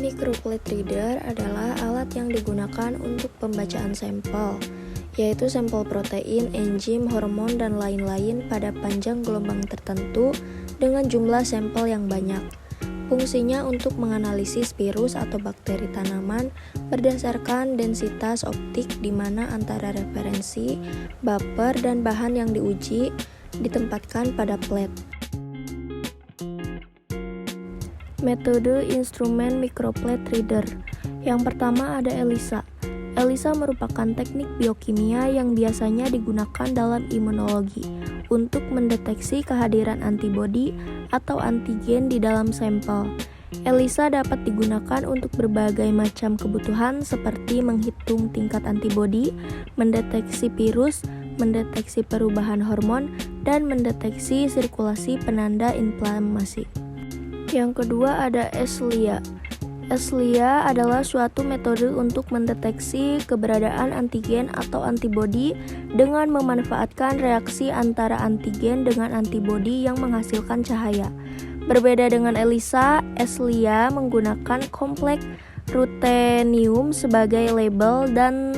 Microplate reader adalah alat yang digunakan untuk pembacaan sampel, yaitu sampel protein, enzim, hormon, dan lain-lain pada panjang gelombang tertentu dengan jumlah sampel yang banyak. Fungsinya untuk menganalisis virus atau bakteri tanaman berdasarkan densitas optik di mana antara referensi, baper, dan bahan yang diuji ditempatkan pada plate. Metode instrumen microplate reader. Yang pertama ada ELISA. ELISA merupakan teknik biokimia yang biasanya digunakan dalam imunologi untuk mendeteksi kehadiran antibodi atau antigen di dalam sampel. ELISA dapat digunakan untuk berbagai macam kebutuhan seperti menghitung tingkat antibodi, mendeteksi virus, mendeteksi perubahan hormon, dan mendeteksi sirkulasi penanda inflamasi. Yang kedua ada ESLIA. ESLIA adalah suatu metode untuk mendeteksi keberadaan antigen atau antibodi dengan memanfaatkan reaksi antara antigen dengan antibodi yang menghasilkan cahaya. Berbeda dengan ELISA, ESLIA menggunakan kompleks rutenium sebagai label dan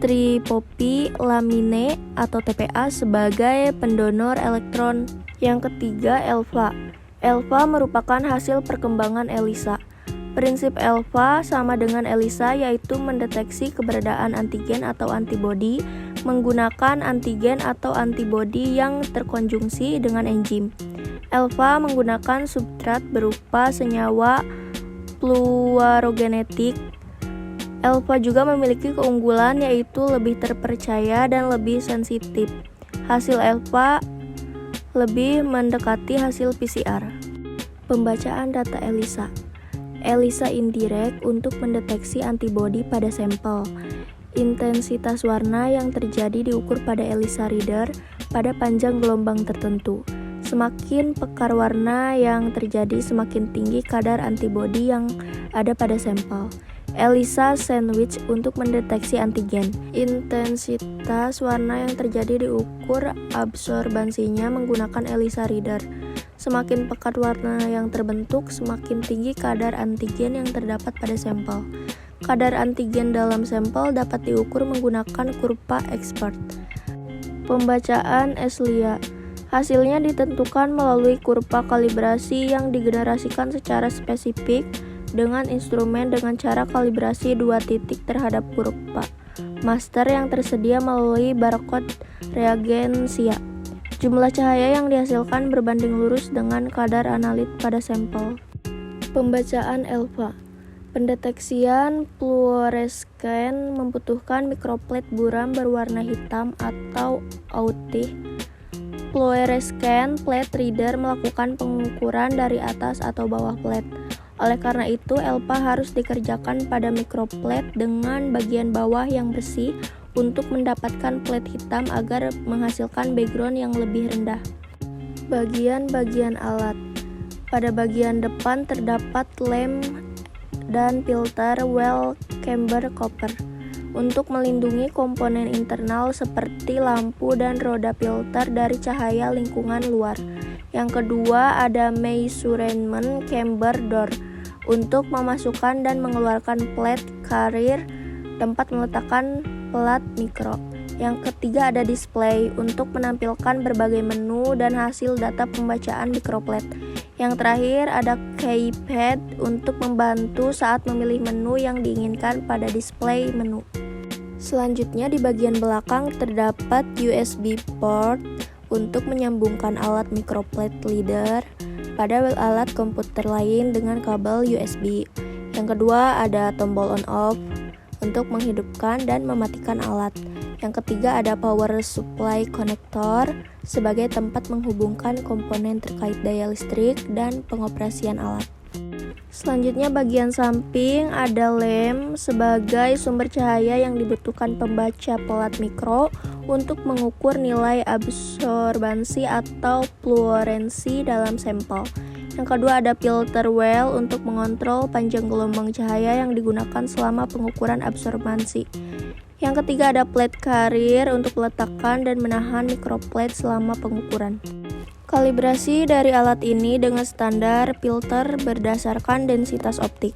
triphospholamine atau TPA sebagai pendonor elektron. Yang ketiga ELPHA. ELPHA merupakan hasil perkembangan ELISA. Prinsip ELPHA sama dengan ELISA, yaitu mendeteksi keberadaan antigen atau antibodi menggunakan antigen atau antibodi yang terkonjungsi dengan enzim. ELPHA menggunakan substrat berupa senyawa fluorogenetik. ELPHA juga memiliki keunggulan yaitu lebih terpercaya dan lebih sensitif. Hasil ELPHA lebih mendekati hasil PCR. Pembacaan data ELISA. ELISA indirect untuk mendeteksi antibodi pada sampel. Intensitas warna yang terjadi diukur pada ELISA reader pada panjang gelombang tertentu. Semakin pekar warna yang terjadi, semakin tinggi kadar antibodi yang ada pada sampel. ELISA sandwich untuk mendeteksi antigen. Intensitas warna yang terjadi diukur absorbansinya menggunakan ELISA reader. Semakin pekat warna yang terbentuk, semakin tinggi kadar antigen yang terdapat pada sampel. Kadar antigen dalam sampel dapat diukur menggunakan kurva expert. Pembacaan ESLIA. Hasilnya ditentukan melalui kurva kalibrasi yang digenerasikan secara spesifik dengan instrumen dengan cara kalibrasi 2 titik terhadap kurva master yang tersedia melalui barcode reagensia. Jumlah cahaya yang dihasilkan berbanding lurus dengan kadar analit pada sampel. Pembacaan ELPHA. Pendeteksian fluoresken membutuhkan microplate buram berwarna hitam atau putih. Fluoresken plate reader melakukan pengukuran dari atas atau bawah plate. Oleh karena itu, ELPHA harus dikerjakan pada microplate dengan bagian bawah yang bersih untuk mendapatkan plate hitam agar menghasilkan background yang lebih rendah. Bagian-bagian alat. Pada bagian depan terdapat lem dan filter well chamber cover untuk melindungi komponen internal seperti lampu dan roda filter dari cahaya lingkungan luar. Yang kedua ada measurement chamber door untuk memasukkan dan mengeluarkan plate carrier, tempat meletakkan plat mikro. Yang ketiga ada display untuk menampilkan berbagai menu dan hasil data pembacaan microplate. Yang terakhir ada keypad untuk membantu saat memilih menu yang diinginkan pada display menu. Selanjutnya di bagian belakang terdapat USB port untuk menyambungkan alat microplate reader pada alat komputer lain dengan kabel USB. Yang kedua ada tombol on off untuk menghidupkan dan mematikan alat. Yang ketiga ada power supply connector sebagai tempat menghubungkan komponen terkait daya listrik dan pengoperasian alat. Selanjutnya bagian samping ada lem sebagai sumber cahaya yang dibutuhkan pembaca plat mikro untuk mengukur nilai absorbansi atau fluorensi dalam sampel. Yang kedua ada filter well untuk mengontrol panjang gelombang cahaya yang digunakan selama pengukuran absorbansi. Yang ketiga ada plate carrier untuk meletakkan dan menahan microplate selama pengukuran. Kalibrasi dari alat ini dengan standar filter berdasarkan densitas optik.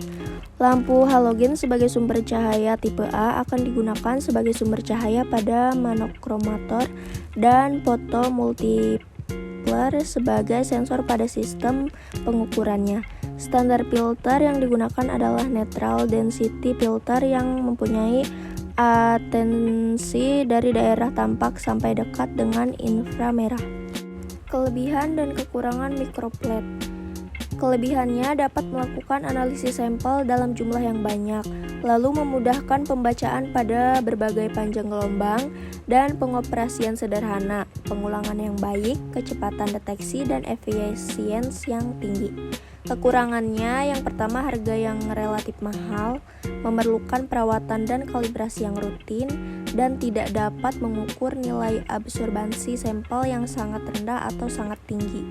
Lampu halogen sebagai sumber cahaya tipe A akan digunakan sebagai sumber cahaya pada monokromator dan fotomultipler sebagai sensor pada sistem pengukurannya. Standar filter yang digunakan adalah neutral density filter yang mempunyai atensi dari daerah tampak sampai dekat dengan inframerah. Kelebihan dan kekurangan microplate. Kelebihannya dapat melakukan analisis sampel dalam jumlah yang banyak, lalu memudahkan pembacaan pada berbagai panjang gelombang dan pengoperasian sederhana, pengulangan yang baik, kecepatan deteksi, dan efisiensi yang tinggi. Kekurangannya yang pertama harga yang relatif mahal, memerlukan perawatan dan kalibrasi yang rutin, dan tidak dapat mengukur nilai absorbansi sampel yang sangat rendah atau sangat tinggi.